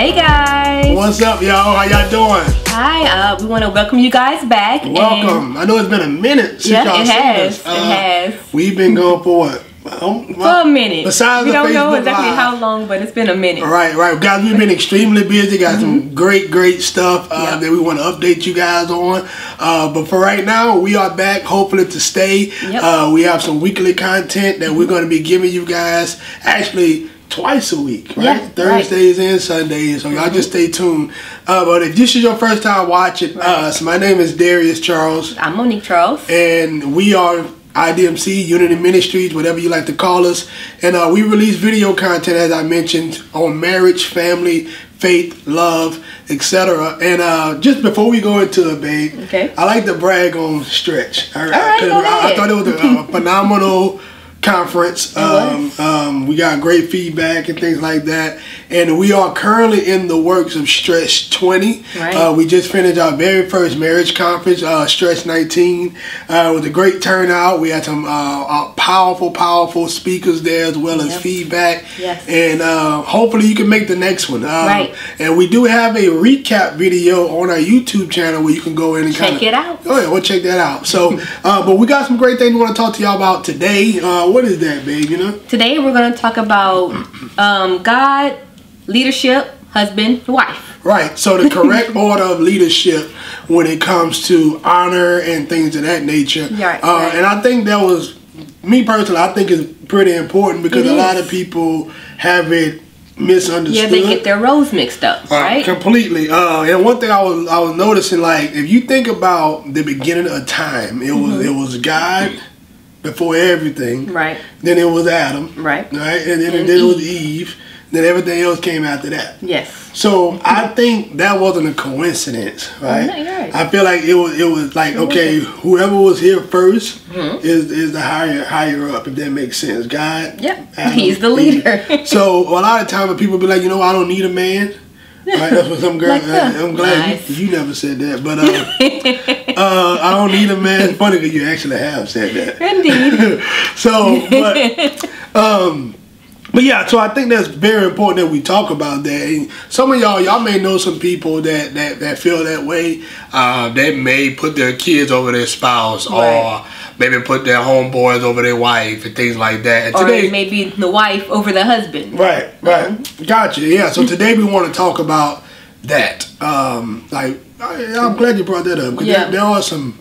Hey guys. What's up, y'all? How y'all doing? Hi. We want to welcome you guys back. Welcome. I know it's been a minute since y'all seen us. It has. We've been going for what? For a minute. Besides we the don't Facebook know exactly Live. how long, but it's been a minute. Right. Guys, we've been extremely busy. Got some great stuff that we want to update you guys on. But for right now, we are back, hopefully to stay. Yep. We have some weekly content that we're going to be giving you guys actually twice a week, right? Yeah, Thursdays and Sundays. So y'all just stay tuned. But if this is your first time watching us, my name is Darius Charles. I'm Monique Charles. And we are IDMC, Unity Ministries, whatever you like to call us. And we release video content, as I mentioned, on marriage, family, faith, love, etc. And just before we go into it, babe, I like to brag on Stretch. All right, go ahead. I thought it was a phenomenal conference. We got great feedback and things like that, and we are currently in the works of Stretch 20. We just finished our very first marriage conference, Stretch 19. With a great turnout. We had some powerful speakers there, as well as feedback. And hopefully you can make the next one. And we do have a recap video on our YouTube channel where you can go in and check it out. Oh yeah, we'll check that out. So but we got some great things we want to talk to y'all about today. What is that, babe? You know? Today we're going to talk about God, leadership, husband, wife. Right. So the correct order of leadership when it comes to honor and things of that nature. And I think that was, me personally, I think it's pretty important because a lot of people have it misunderstood. Yeah, they get their roles mixed up, right? Completely. And one thing I was noticing, like, if you think about the beginning of time, it was God before everything. Then it was Adam. And then it was Eve. Then everything else came after that. So I think that wasn't a coincidence, right? No, you're right. I feel like it was like, okay, whoever was here first is the higher up, if that makes sense. God. Adam, he's the leader. So a lot of times when people be like, you know, I don't need a man. Right, that's what some girls. I'm glad you never said that, but I don't need a man. It's funny because you actually have said that. Indeed. But yeah, so I think that's very important that we talk about that. And some of y'all may know some people that feel that way. They may put their kids over their spouse, or maybe put their homeboys over their wife and things like that. And or today, maybe the wife over the husband. Right. Gotcha. Yeah. So today we want to talk about that. I'm glad you brought that up because there are some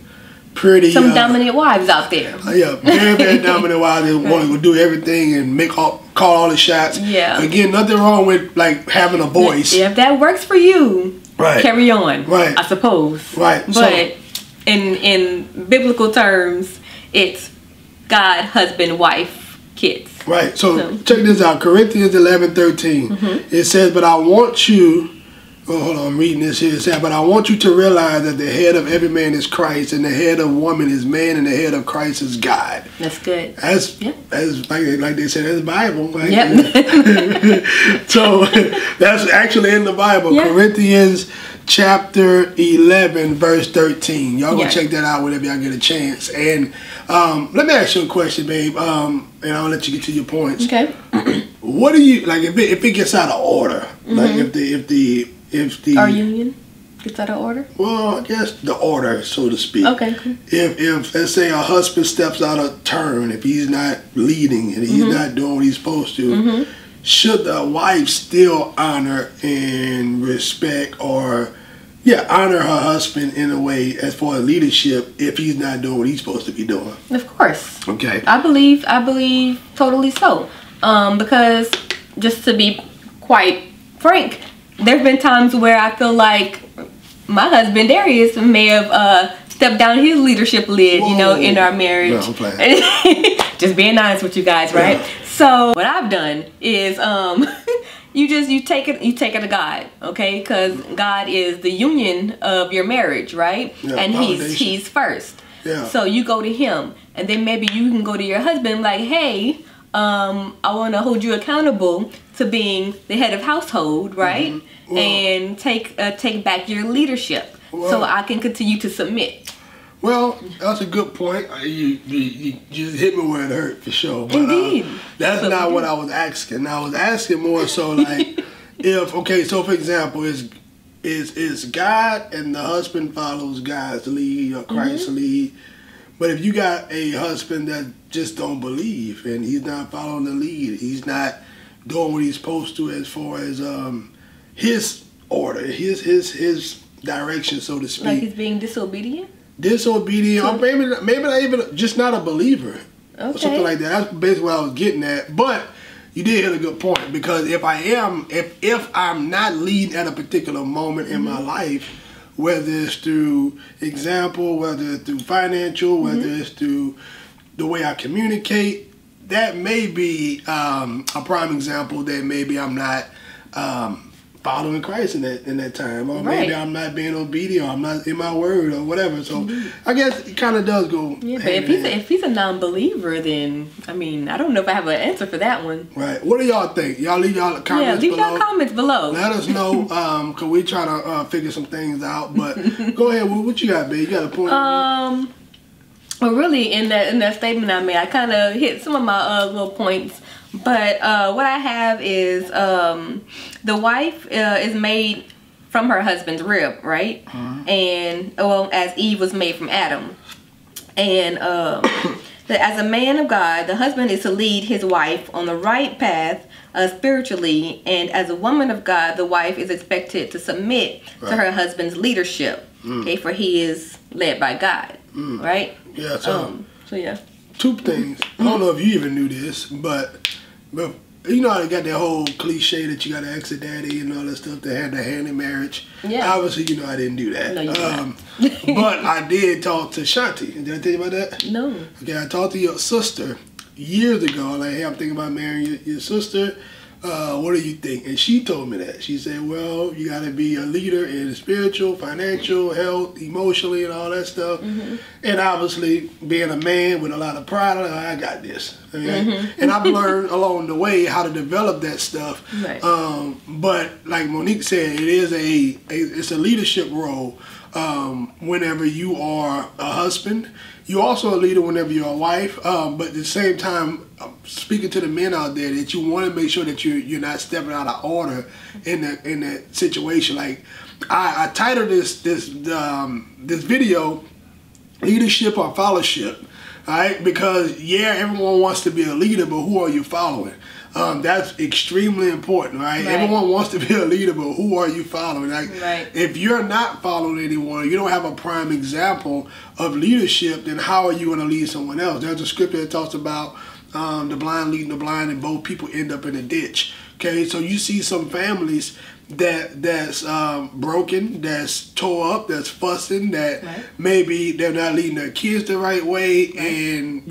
pretty dominant wives out there. Very dominant wives that want to do everything and call all the shots. Again, nothing wrong with like having a voice. If that works for you, carry on. I suppose. But so, in biblical terms, it's God, husband, wife, kids. So check this out. Corinthians 11:13. It says, "But I want you." Oh, hold on, I'm reading this here. It says, "But I want you to realize that the head of every man is Christ, and the head of woman is man, and the head of Christ is God." That's good. That's like they said, that's the Bible. So that's actually in the Bible. Corinthians chapter 11, verse 13. Y'all go check that out whenever y'all get a chance. And let me ask you a question, babe. And I'll let you get to your points. What do you like if it gets out of order? Like if our union gets out of order? Well, I guess the order, so to speak. If let's say a husband steps out of turn, if he's not leading and he's not doing what he's supposed to, should the wife still honor and respect or honor her husband in a way as far as leadership if he's not doing what he's supposed to be doing? Of course. I believe totally so. Because just to be quite frank, there have been times where I feel like my husband Darius may have stepped down his leadership lid, in our marriage. No, I'm playing. Just being honest with you guys, right? So what I've done is you take it to God, okay? Because God is the union of your marriage, right? And he's first. So you go to him, and then maybe you can go to your husband like, hey, I want to hold you accountable to being the head of household, right? And take back your leadership, so I can continue to submit. Well, that's a good point. You just hit me where it hurt, for sure. But, Indeed. That's not what I was asking. I was asking more so like, So for example, is God and the husband follows God's lead or Christ's lead. But if you got a husband that just don't believe and he's not following the lead, he's not doing what he's supposed to as far as his order, his direction, so to speak. Like he's being disobedient? Disobedient, or maybe not even, just not a believer. Okay. Or something like that. That's basically what I was getting at. But you did hit a good point, because if I'm not leading at a particular moment in my life, whether it's through example, whether it's through financial, whether it's through the way I communicate, that may be a prime example that maybe I'm not following Christ in that time, or maybe I'm not being obedient, or I'm not in my word, or whatever. So I guess it kind of does go. Yeah, but if he's a non-believer, then I mean, I don't know if I have an answer for that one. Right. What do y'all think? Y'all leave y'all comments below. Yeah, leave y'all comments below. Let us know, cause we try to figure some things out. But go ahead. What you got, babe? You got a point? Well, really, in that statement I made, I kind of hit some of my little points. But what I have is the wife is made from her husband's rib, right? And as Eve was made from Adam. And as a man of God, the husband is to lead his wife on the right path spiritually, and as a woman of God, the wife is expected to submit to her husband's leadership. Okay, for he is led by God, right? Yeah. So yeah. Two things. I don't know if you even knew this, but you know how they got that whole cliche that you got to ask a daddy and all that stuff to have the hand in marriage. Yeah. Obviously, you know I didn't do that. No, you didn't. But I did talk to Shanti. Did I tell you about that? No. Okay, I talked to your sister years ago. Like, hey, I'm thinking about marrying your sister. What do you think? And she told me that. She said, well, you got to be a leader in spiritual, financial, health, emotionally, and all that stuff. And obviously, being a man with a lot of pride, I got this. Okay? And I've learned along the way how to develop that stuff. Right. But like Monique said, it's a leadership role. Whenever you are a husband, you're also a leader whenever you're a wife. But at the same time, speaking to the men out there, that you want to make sure that you're not stepping out of order in that situation. Like I titled this video, "Leadership or Fellowship," all right? Because everyone wants to be a leader, but who are you following? That's extremely important, right? Everyone wants to be a leader, but who are you following? Like, if you're not following anyone, you don't have a prime example of leadership, then how are you going to lead someone else? There's a scripture that talks about the blind leading the blind, and both people end up in a ditch. Okay, so you see some families that's broken, that's tore up, that's fussing, that maybe they're not leading their kids the right way, and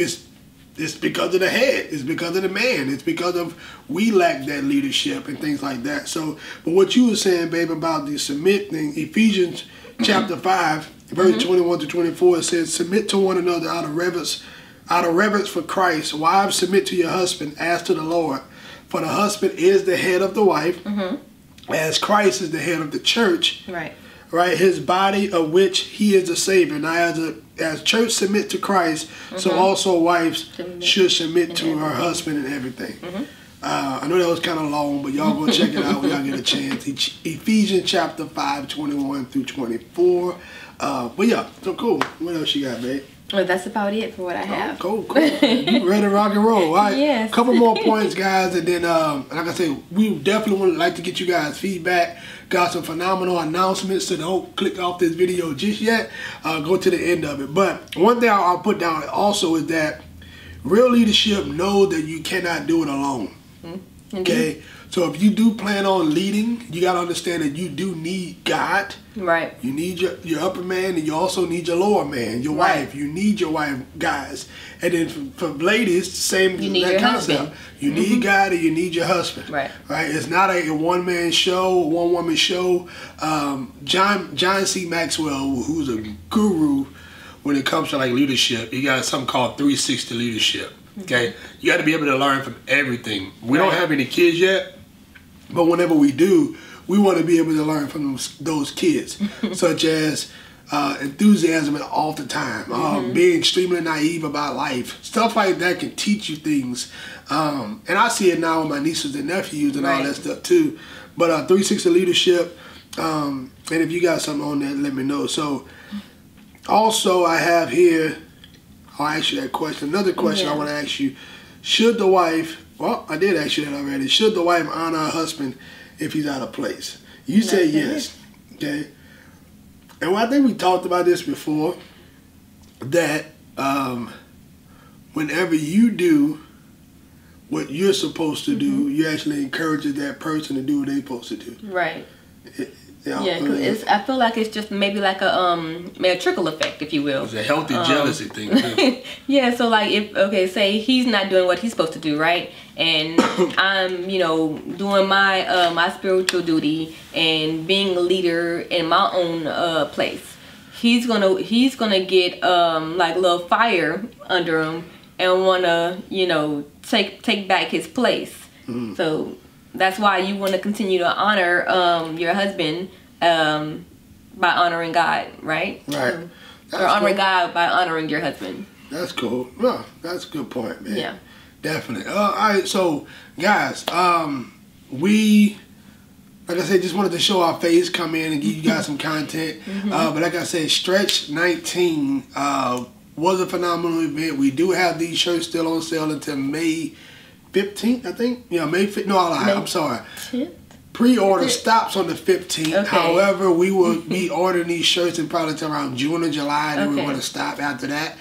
it's because of the head. It's because of the man. It's because of we lack that leadership and things like that. So, but what you were saying, babe, about the submit thing, Ephesians chapter 5, verse 21 to 24, it says, submit to one another out of reverence for Christ. Wives, submit to your husband as to the Lord. For the husband is the head of the wife, as Christ is the head of the church. Right, his body, of which he is the Savior. Now, as church submit to Christ, so also wives should submit to her husband and everything. I know that was kind of long, but y'all go check it out when y'all get a chance. Ephesians chapter 5, 21 through 24. But yeah, so cool. What else you got, babe? Well, that's about it for what I have. Cool. You ready to rock and roll, all right? Yes. Couple more points, guys, and then, like I said, we definitely would like to get you guys feedback. Got some phenomenal announcements, so don't click off this video just yet. Go to the end of it. But one thing I'll put down also is that real leadership knows that you cannot do it alone. Okay? So if you do plan on leading, you got to understand that you do need God. Right. You need your upper man, and you also need your lower man, your wife. You need your wife, guys. And then for ladies, same that concept. You need God and you need your husband. Right. It's not a one-man show, one-woman show. John C. Maxwell, who's a guru when it comes to like leadership, he got something called 360 leadership. Okay, you got to be able to learn from everything. We don't have any kids yet, but whenever we do, we want to be able to learn from those kids, such as enthusiasm all the time, being extremely naive about life. Stuff like that can teach you things. And I see it now with my nieces and nephews and all that stuff too. But 360 Leadership, and if you got something on that, let me know. So also I have here, I'll ask you that question. Another question I want to ask you. Should the wife, well, I did ask you that already. Should the wife honor her husband if he's out of place? You said yes. Okay. And I think we talked about this before, that whenever you do what you're supposed to do, you actually encourage that person to do what they're supposed to do. Right. Because I feel like it's just maybe like a trickle effect, if you will. It's a healthy jealousy thing too. Yeah, so like if say he's not doing what he's supposed to do, right? And I'm, doing my my spiritual duty and being a leader in my own place. He's gonna get like a little fire under him and wanna, take back his place. So that's why you want to continue to honor your husband by honoring God, right? Right. Or honoring God by honoring your husband. That's cool. Well, that's a good point, man. Yeah. Definitely. All right, so guys, we, like I said, just wanted to show our face, come in and give you guys some content. But like I said, Stretch 19 was a phenomenal event. We do have these shirts still on sale until May 15th, I think. Yeah, May 15th. No, I'm sorry. 10th? Pre-order stops on the 15th. Okay. However, we will be ordering these shirts in probably around June or July, and then we're going to stop after that.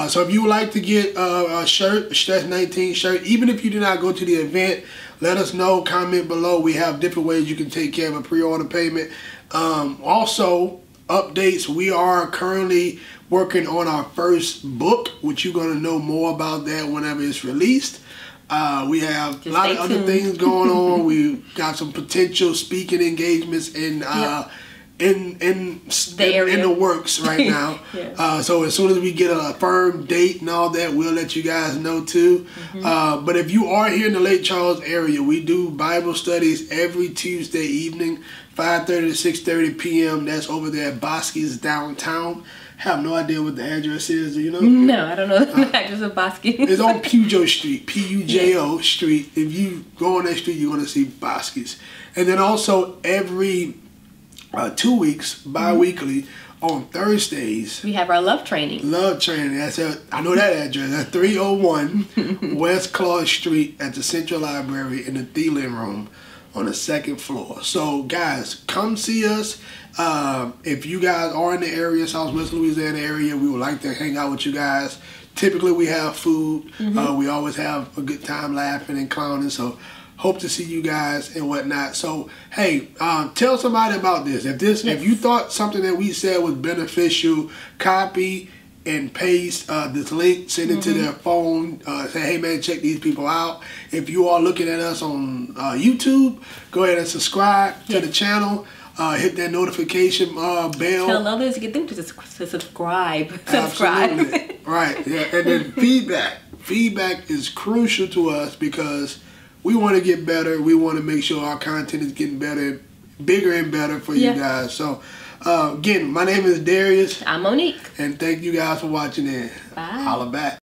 So if you would like to get a shirt, a Stretch 19 shirt, even if you do not go to the event, let us know. Comment below. We have different ways you can take care of a pre-order payment. Also, updates. We are currently working on our first book, which you're going to know more about that whenever it's released. We have a lot of other things going on. We got some potential speaking engagements in the works right now. So as soon as we get a firm date and all that, we'll let you guys know too. But if you are here in the Lake Charles area, we do Bible studies every Tuesday evening, 5:30 to 6:30 p.m. That's over there at Bosky's downtown. Have no idea what the address is. Do you know? No, I don't know the address of Bosky. It's on Pujo Street, Pujo Street. If you go on that street, you're going to see Bosky's. And then also every 2 weeks, bi-weekly, on Thursdays, we have our love training. Love training. I know that address. That's 301 West Claude Street at the Central Library in the Thielen Room on the 2nd floor. So guys, come see us. If you guys are in the area, Southwest Louisiana area, we would like to hang out with you guys. Typically we have food. We always have a good time laughing and clowning. So hope to see you guys and whatnot. So hey, tell somebody about this. If you thought something that we said was beneficial, copy and paste this link, send it to their phone, say, hey man, check these people out. If you are looking at us on YouTube, go ahead and subscribe to the channel. Hit that notification bell. Tell others to get them to subscribe. Absolutely. Right. Yeah. And then feedback. Feedback is crucial to us because we want to get better. We want to make sure our content is getting better, bigger and better for you guys. So again, my name is Darius. I'm Monique. And thank you guys for watching in. Bye. Holla back.